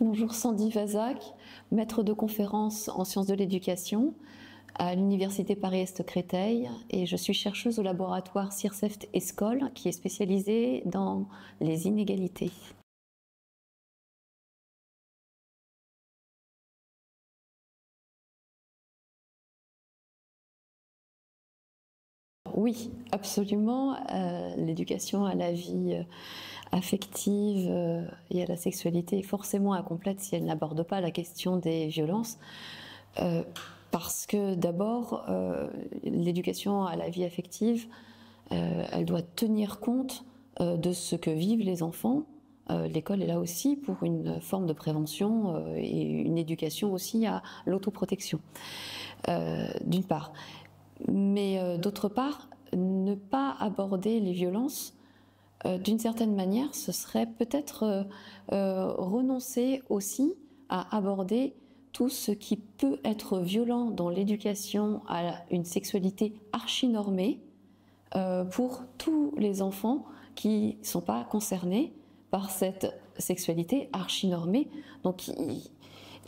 Bonjour, Sandy Vazac, maître de conférences en sciences de l'éducation à l'Université Paris-Est-Créteil, et je suis chercheuse au laboratoire CIRCEFT-ESCOL qui est spécialisé dans les inégalités. Oui, absolument. L'éducation à la vie affective et à la sexualité est forcément incomplète si elle n'aborde pas la question des violences. Parce que d'abord, l'éducation à la vie affective, elle doit tenir compte de ce que vivent les enfants. L'école est là aussi pour une forme de prévention et une éducation aussi à l'autoprotection, d'une part. Mais d'autre part, ne pas aborder les violences, d'une certaine manière, ce serait peut-être renoncer aussi à aborder tout ce qui peut être violent dans l'éducation à une sexualité archi-normée pour tous les enfants qui ne sont pas concernés par cette sexualité archi-normée. Donc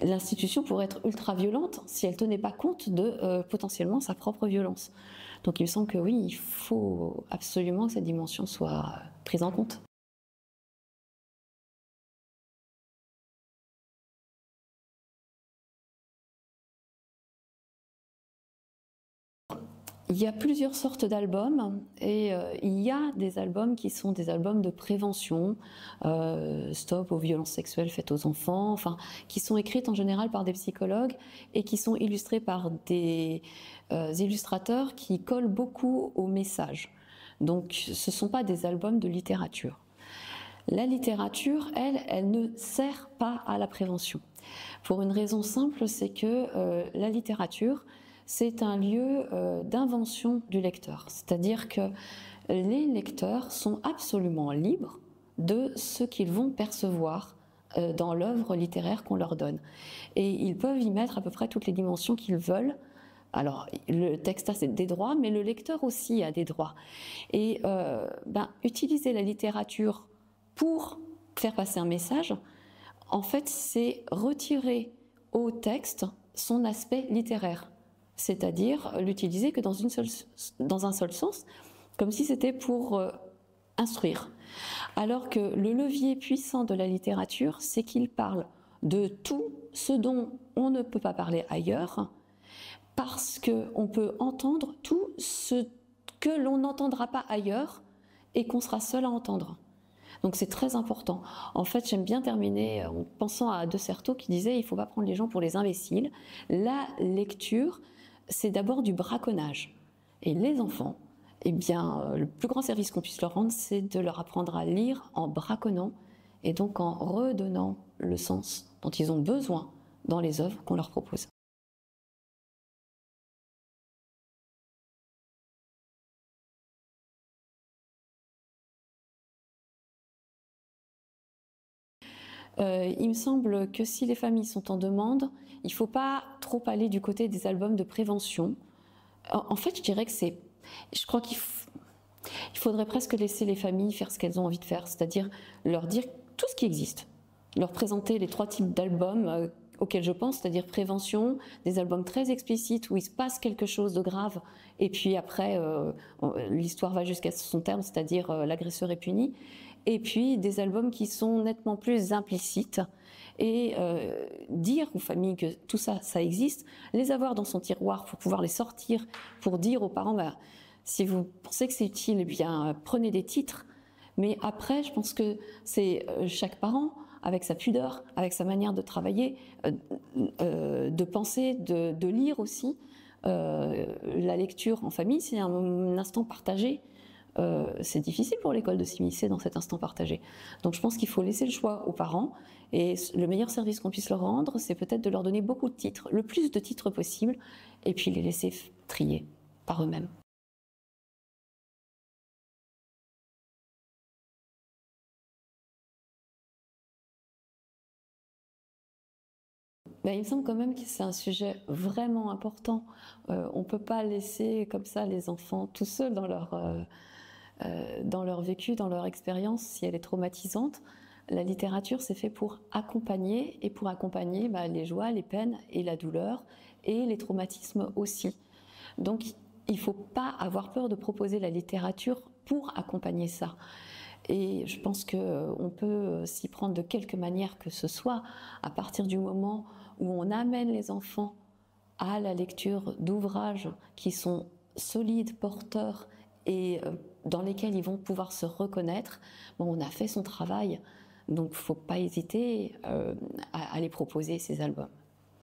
l'institution pourrait être ultra violente si elle ne tenait pas compte de potentiellement sa propre violence. Donc il me semble que oui, il faut absolument que cette dimension soit prise en compte. Il y a plusieurs sortes d'albums et il y a des albums qui sont des albums de prévention, stop aux violences sexuelles faites aux enfants, enfin, qui sont écrites en général par des psychologues et qui sont illustrés par des illustrateurs qui collent beaucoup au message. Donc ce ne sont pas des albums de littérature. La littérature, elle ne sert pas à la prévention. Pour une raison simple, c'est que la littérature, c'est un lieu d'invention du lecteur. C'est-à-dire que les lecteurs sont absolument libres de ce qu'ils vont percevoir dans l'œuvre littéraire qu'on leur donne. Et ils peuvent y mettre à peu près toutes les dimensions qu'ils veulent. Alors, le texte a des droits, mais le lecteur aussi a des droits. Et utiliser la littérature pour faire passer un message, en fait, c'est retirer au texte son aspect littéraire. C'est-à-dire l'utiliser que dans un seul sens, comme si c'était pour instruire. Alors que le levier puissant de la littérature, c'est qu'il parle de tout ce dont on ne peut pas parler ailleurs, parce qu'on peut entendre tout ce que l'on n'entendra pas ailleurs et qu'on sera seul à entendre. Donc c'est très important. En fait, j'aime bien terminer en pensant à De Certeau qui disait « il ne faut pas prendre les gens pour les imbéciles ». La lecture, c'est d'abord du braconnage. Et les enfants, eh bien, le plus grand service qu'on puisse leur rendre, c'est de leur apprendre à lire en braconnant et donc en redonnant le sens dont ils ont besoin dans les œuvres qu'on leur propose. Il me semble que si les familles sont en demande, il ne faut pas trop aller du côté des albums de prévention. En fait, je dirais que je crois qu'il faudrait presque laisser les familles faire ce qu'elles ont envie de faire, c'est-à-dire leur dire tout ce qui existe, leur présenter les 3 types d'albums auxquels je pense, c'est-à-dire prévention, des albums très explicites où il se passe quelque chose de grave, et puis après l'histoire va jusqu'à son terme, c'est-à-dire l'agresseur est puni, et puis des albums qui sont nettement plus implicites, et dire aux familles que tout ça, ça existe, les avoir dans son tiroir pour pouvoir les sortir, pour dire aux parents, si vous pensez que c'est utile, eh bien prenez des titres. Mais après, je pense que c'est chaque parent, avec sa pudeur, avec sa manière de travailler, de penser, de lire aussi. La lecture en famille, c'est un instant partagé. C'est difficile pour l'école de s'immiscer dans cet instant partagé. Donc je pense qu'il faut laisser le choix aux parents, et le meilleur service qu'on puisse leur rendre, c'est peut-être de leur donner beaucoup de titres, le plus de titres possible, et puis les laisser trier par eux-mêmes. Il me semble quand même que c'est un sujet vraiment important. On ne peut pas laisser comme ça les enfants tout seuls dans leur vécu, dans leur expérience, si elle est traumatisante. La littérature, c'est fait pour accompagner, et pour accompagner les joies, les peines et la douleur, et les traumatismes aussi. Donc, il ne faut pas avoir peur de proposer la littérature pour accompagner ça. Et je pense qu'on peut s'y prendre de quelque manière que ce soit, à partir du moment où on amène les enfants à la lecture d'ouvrages qui sont solides, porteurs et dans lesquels ils vont pouvoir se reconnaître. Bon, on a fait son travail, donc il ne faut pas hésiter à les proposer, ces albums.